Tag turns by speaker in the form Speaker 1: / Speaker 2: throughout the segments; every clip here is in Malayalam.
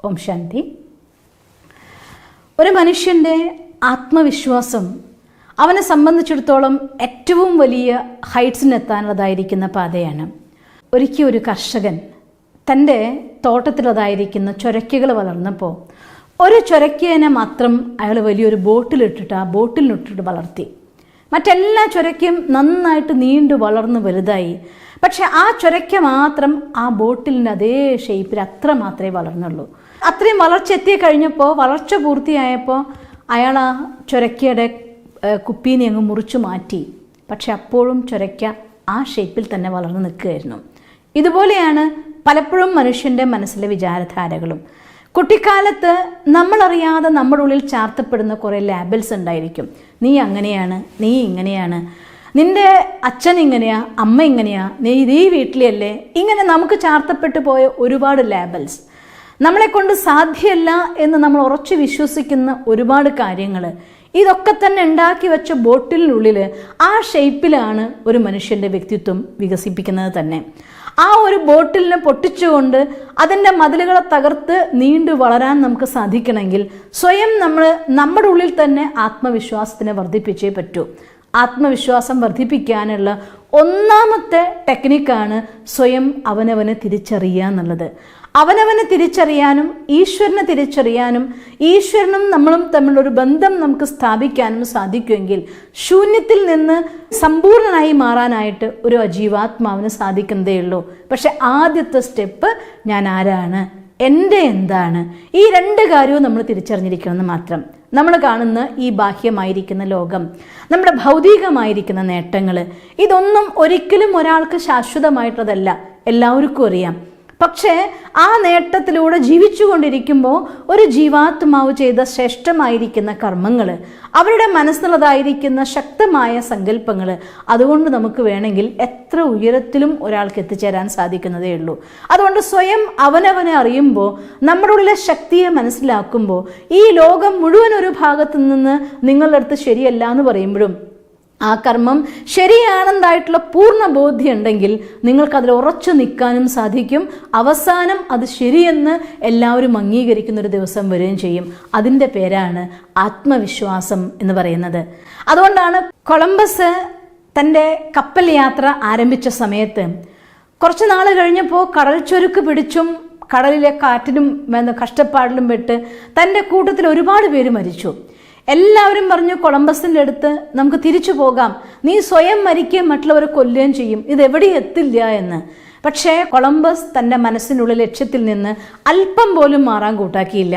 Speaker 1: ഓം ശാന്തി. ഒരു മനുഷ്യൻ്റെ ആത്മവിശ്വാസം അവനെ സംബന്ധിച്ചിടത്തോളം ഏറ്റവും വലിയ ഹൈറ്റ്സിനെത്താനുള്ളതായിരിക്കുന്ന പാതയാണ്. ഒരിക്കൽ ഒരു കർഷകൻ തൻ്റെ തോട്ടത്തിലുള്ളതായിരിക്കുന്ന ചൊരയ്ക്കകൾ വളർന്നപ്പോൾ ഒരു ചൊരയ്ക്കേനെ മാത്രം അയാൾ വലിയൊരു ബോട്ടിലിട്ടിട്ട് ആ ബോട്ടിലിട്ടിട്ട് വളർത്തി. മറ്റെല്ലാ ചൊരയ്ക്കും നന്നായിട്ട് നീണ്ടു വളർന്ന് വലുതായി. പക്ഷെ ആ ചൊരയ്ക്ക മാത്രം ആ ബോട്ടിലിൻ്റെ അതേ ഷേപ്പിൽ അത്ര മാത്രമേ വളർന്നുള്ളൂ. അത്രയും വളർച്ച എത്തി കഴിഞ്ഞപ്പോൾ, വളർച്ച പൂർത്തിയായപ്പോൾ അയാൾ ആ ചൊരയ്ക്കയുടെ കുപ്പീനെ അങ്ങ് മുറിച്ചു മാറ്റി. പക്ഷെ അപ്പോഴും ചൊരയ്ക്ക ആ ഷേപ്പിൽ തന്നെ വളർന്നു നിൽക്കുകയായിരുന്നു. ഇതുപോലെയാണ് പലപ്പോഴും മനുഷ്യൻ്റെ മനസ്സിലെ വിചാരധാരകളും. കുട്ടിക്കാലത്ത് നമ്മളറിയാതെ നമ്മുടെ ഉള്ളിൽ ചാർത്തപ്പെടുന്ന കുറേ ലേബൽസ് ഉണ്ടായിരിക്കും. നീ അങ്ങനെയാണ്, നീ ഇങ്ങനെയാണ്, നിൻ്റെ അച്ഛൻ ഇങ്ങനെയാ, അമ്മ ഇങ്ങനെയാ, നീ ഈ വീട്ടിലല്ലേ, ഇങ്ങനെ നമുക്ക് ചാർത്തപ്പെട്ടു പോയ ഒരുപാട് ലേബൽസ്. നമ്മളെക്കൊണ്ട് സാധ്യമല്ല എന്ന് നമ്മൾ ഉറച്ചു വിശ്വസിക്കുന്ന ഒരുപാട് കാര്യങ്ങൾ, ഇതൊക്കെ തന്നെ ഉണ്ടാക്കി വെച്ച ബോട്ടിലിനുള്ളിൽ ആ ഷേപ്പിലാണ് ഒരു മനുഷ്യൻ്റെ വ്യക്തിത്വം വികസിപ്പിക്കുന്നത് തന്നെ. ആ ഒരു ബോട്ടിലിനെ പൊട്ടിച്ചുകൊണ്ട് അതിൻ്റെ മതിലുകളെ തകർത്ത് നീണ്ടു വളരാൻ നമുക്ക് സാധിക്കണമെങ്കിൽ സ്വയം നമ്മുടെ ഉള്ളിൽ തന്നെ ആത്മവിശ്വാസത്തിനെ വർദ്ധിപ്പിച്ചേ പറ്റൂ. ആത്മവിശ്വാസം വർദ്ധിപ്പിക്കാനുള്ള ഒന്നാമത്തെ ടെക്നിക്കാണ് സ്വയം അവനവനെ തിരിച്ചറിയുക എന്നുള്ളത്. അവനവനെ തിരിച്ചറിയാനും ഈശ്വരനെ തിരിച്ചറിയാനും ഈശ്വരനും നമ്മളും തമ്മിലൊരു ബന്ധം നമുക്ക് സ്ഥാപിക്കാനും സാധിക്കുമെങ്കിൽ ശൂന്യത്തിൽ നിന്ന് സമ്പൂർണനായി മാറാനായിട്ട് ഒരു അജീവാത്മാവിന് സാധിക്കുന്നതേ ഉള്ളൂ. പക്ഷെ ആദ്യത്തെ സ്റ്റെപ്പ് ഞാൻ ആരാണ്, എൻ്റെ എന്താണ്, ഈ രണ്ട് കാര്യവും നമ്മൾ തിരിച്ചറിഞ്ഞിരിക്കണമെന്ന് മാത്രം. നമ്മൾ കാണുന്ന ഈ ബാഹ്യമായിരിക്കുന്ന ലോകം, നമ്മുടെ ഭൗതികമായിരിക്കുന്ന നേട്ടങ്ങൾ, ഇതൊന്നും ഒരിക്കലും ഒരാൾക്ക് ശാശ്വതമായിട്ടതല്ല, എല്ലാവർക്കും അറിയാം. പക്ഷേ ആ നേട്ടത്തിലൂടെ ജീവിച്ചു കൊണ്ടിരിക്കുമ്പോൾ ഒരു ജീവാത്മാവ് ചെയ്ത ശ്രേഷ്ഠമായിരിക്കുന്ന കർമ്മങ്ങൾ, അവരുടെ മനസ്സിലുള്ളതായിരിക്കുന്ന ശക്തമായ സങ്കല്പങ്ങൾ, അതുകൊണ്ട് നമുക്ക് വേണമെങ്കിൽ എത്ര ഉയരത്തിലും ഒരാൾക്ക് എത്തിച്ചേരാൻ സാധിക്കുന്നതേ ഉള്ളൂ. അതുകൊണ്ട് സ്വയം അവനവനെ അറിയുമ്പോൾ, നമ്മുടെ ഉള്ളിലെ ശക്തിയെ മനസ്സിലാക്കുമ്പോൾ, ഈ ലോകം മുഴുവൻ ഒരു ഭാഗത്തു നിന്ന് നിങ്ങളുടെ അടുത്ത് ശരിയല്ല എന്ന് പറയുമ്പോഴും ആ കർമ്മം ശരിയാണെന്നായിട്ടുള്ള പൂർണ്ണ ബോധ്യം ഉണ്ടെങ്കിൽ നിങ്ങൾക്കതിൽ ഉറച്ചു നിൽക്കാനും സാധിക്കും. അവസാനം അത് ശരിയെന്ന് എല്ലാവരും അംഗീകരിക്കുന്ന ഒരു ദിവസം വരികയും ചെയ്യും. അതിൻ്റെ പേരാണ് ആത്മവിശ്വാസം എന്ന് പറയുന്നത്. അതുകൊണ്ടാണ് കൊളംബസ് തൻ്റെ കപ്പൽ യാത്ര ആരംഭിച്ച സമയത്ത് കുറച്ച് നാൾ കഴിഞ്ഞപ്പോൾ കടൽ ചൊരുക്ക് പിടിച്ചും കടലിലെ കാറ്റിനും കഷ്ടപ്പാടിലും പെട്ട് തൻ്റെ കൂട്ടത്തിൽ ഒരുപാട് പേര് മരിച്ചു. എല്ലാവരും പറഞ്ഞു, കൊളംബസിൻ്റെ അടുത്ത് നമുക്ക് തിരിച്ചു പോകാം, നീ സ്വയം മരിക്കുകയും മറ്റുള്ളവരെ കൊല്ലുകയും ചെയ്യും, ഇതെവിടെയും എത്തില്ല എന്ന്. പക്ഷേ കൊളംബസ് തൻ്റെ മനസ്സിനുള്ള ലക്ഷ്യത്തിൽ നിന്ന് അല്പം പോലും മാറാൻ കൂട്ടാക്കിയില്ല.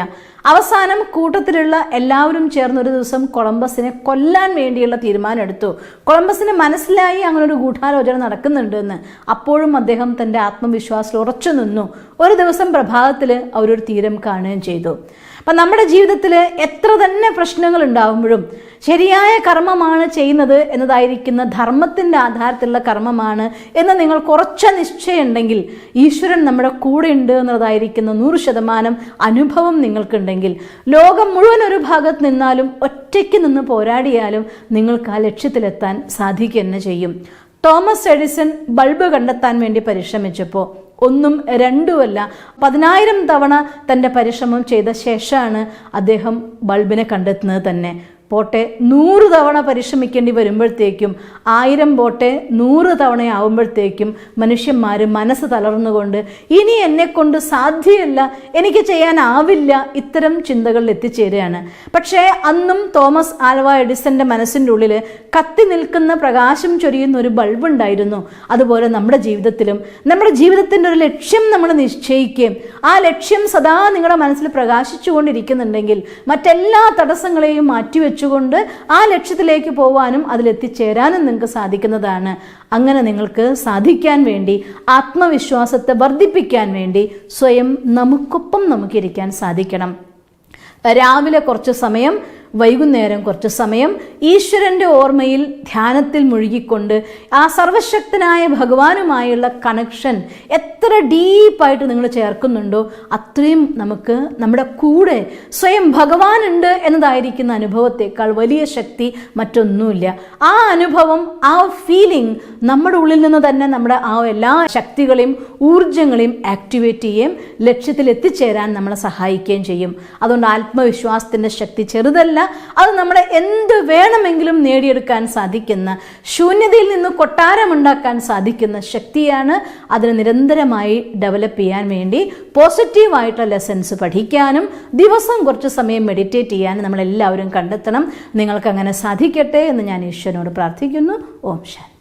Speaker 1: അവസാനം കൂട്ടത്തിലുള്ള എല്ലാവരും ചേർന്ന് ഒരു ദിവസം കൊളംബസിനെ കൊല്ലാൻ വേണ്ടിയുള്ള തീരുമാനം എടുത്തു. കൊളംബസിന് മനസ്സിലായി അങ്ങനെ ഒരു ഗൂഢാലോചന നടക്കുന്നുണ്ടെന്ന്. അപ്പോഴും അദ്ദേഹം തൻ്റെ ആത്മവിശ്വാസത്തിൽ ഉറച്ചു നിന്നു. ഒരു ദിവസം പ്രഭാതത്തിൽ അവരൊരു തീരം കാണുകയും ചെയ്തു. അപ്പം നമ്മുടെ ജീവിതത്തിൽ എത്ര തന്നെ പ്രശ്നങ്ങൾ ഉണ്ടാകുമ്പോഴും ശരിയായ കർമ്മമാണ് ചെയ്യുന്നത് എന്നതായിരിക്കുന്ന ധർമ്മത്തിൻ്റെ ആധാരത്തിലുള്ള കർമ്മമാണ് എന്ന് നിങ്ങൾ കുറച്ച നിശ്ചയം ഉണ്ടെങ്കിൽ, ഈശ്വരൻ നമ്മുടെ കൂടെ ഉണ്ട് എന്നതായിരിക്കുന്ന 100% അനുഭവം നിങ്ങൾക്കുണ്ടെങ്കിൽ, ലോകം മുഴുവൻ ഒരു ഭാഗത്ത് നിന്നാലും ഒറ്റയ്ക്ക് നിന്ന് പോരാടിയാലും നിങ്ങൾക്ക് ആ ലക്ഷ്യത്തിലെത്താൻ സാധിക്കുക തന്നെ ചെയ്യും. തോമസ് എഡിസൺ ബൾബ് കണ്ടെത്താൻ വേണ്ടി പരിശ്രമിച്ചപ്പോൾ ഒന്നും രണ്ടുമല്ല 10,000 തവണ തൻ്റെ പരിശ്രമം ചെയ്ത ശേഷമാണ് അദ്ദേഹം ബൾബിനെ കണ്ടെത്തുന്നത് തന്നെ. പോട്ടെ 100 തവണ പരിശ്രമിക്കേണ്ടി വരുമ്പോഴത്തേക്കും, 1000 പോട്ടെ 100 തവണയാവുമ്പോഴത്തേക്കും മനുഷ്യന്മാർ മനസ്സ് തളർന്നുകൊണ്ട് ഇനി എന്നെക്കൊണ്ട് സാധ്യമല്ല, എനിക്ക് ചെയ്യാനാവില്ല, ഇത്തരം ചിന്തകളിൽ എത്തിച്ചേരുകയാണ്. പക്ഷേ അന്നും തോമസ് ആൽവ എഡിസന്റെ മനസ്സിൻ്റെ ഉള്ളിൽ കത്തി നിൽക്കുന്ന പ്രകാശം ചൊരിയുന്ന ഒരു ബൾബ് ഉണ്ടായിരുന്നു. അതുപോലെ നമ്മുടെ ജീവിതത്തിലും നമ്മുടെ ജീവിതത്തിൻ്റെ ഒരു ലക്ഷ്യം നമ്മൾ നിശ്ചയിക്കുകയും ആ ലക്ഷ്യം സദാ നിങ്ങളുടെ മനസ്സിൽ പ്രകാശിച്ചു കൊണ്ടിരിക്കുന്നുണ്ടെങ്കിൽ മറ്റെല്ലാ തടസ്സങ്ങളെയും മാറ്റിവെച്ചുകൊണ്ട് ആ ലക്ഷ്യത്തിലേക്ക് പോകാനും അതിലെത്തിച്ചേരാനും നിങ്ങൾക്ക് സാധിക്കുന്നതാണ്. അങ്ങനെ നിങ്ങൾക്ക് സാധിക്കാൻ വേണ്ടി, ആത്മവിശ്വാസത്തെ വർദ്ധിപ്പിക്കാൻ വേണ്ടി സ്വയം നമുക്കൊപ്പം നമുക്കിരിക്കാൻ സാധിക്കണം. രാവിലെ കുറച്ച് സമയം, വൈകുന്നേരം കുറച്ച് സമയം ഈശ്വരൻ്റെ ഓർമ്മയിൽ ധ്യാനത്തിൽ മുഴുകിക്കൊണ്ട് ആ സർവശക്തനായ ഭഗവാനുമായുള്ള കണക്ഷൻ എത്ര എത്ര ഡീപ്പായിട്ട് നിങ്ങൾ ചേർക്കുന്നുണ്ടോ അത്രയും നമുക്ക് നമ്മുടെ കൂടെ സ്വയം ഭഗവാനുണ്ട് എന്നതായിരിക്കുന്ന അനുഭവത്തെക്കാൾ വലിയ ശക്തി മറ്റൊന്നുമില്ല. ആ അനുഭവം, ആ ഫീലിംഗ് നമ്മുടെ ഉള്ളിൽ നിന്ന് തന്നെ നമ്മുടെ ആ എല്ലാ ശക്തികളെയും ഊർജങ്ങളെയും ആക്ടിവേറ്റ് ചെയ്യുകയും ലക്ഷ്യത്തിൽ എത്തിച്ചേരാൻ നമ്മളെ സഹായിക്കുകയും ചെയ്യും. അതുകൊണ്ട് ആത്മവിശ്വാസത്തിൻ്റെ ശക്തി ചെറുതല്ല. അത് നമ്മളെ എന്ത് വേണമെങ്കിലും നേടിയെടുക്കാൻ സാധിക്കുന്ന, ശൂന്യതയിൽ നിന്ന് കൊട്ടാരമുണ്ടാക്കാൻ സാധിക്കുന്ന ശക്തിയാണ്. അതിന് നിരന്തരമായി ഡെവലപ്പ് ചെയ്യാൻ വേണ്ടി പോസിറ്റീവായിട്ടുള്ള ലെസൺസ് പഠിക്കാനും ദിവസം കുറച്ച് സമയം മെഡിറ്റേറ്റ് ചെയ്യാനും നമ്മളെല്ലാവരും കണ്ടെത്തണം. നിങ്ങൾക്കങ്ങനെ സാധിക്കട്ടെ എന്ന് ഞാൻ ഈശ്വരനോട് പ്രാർത്ഥിക്കുന്നു. ഓം ശാന്തി.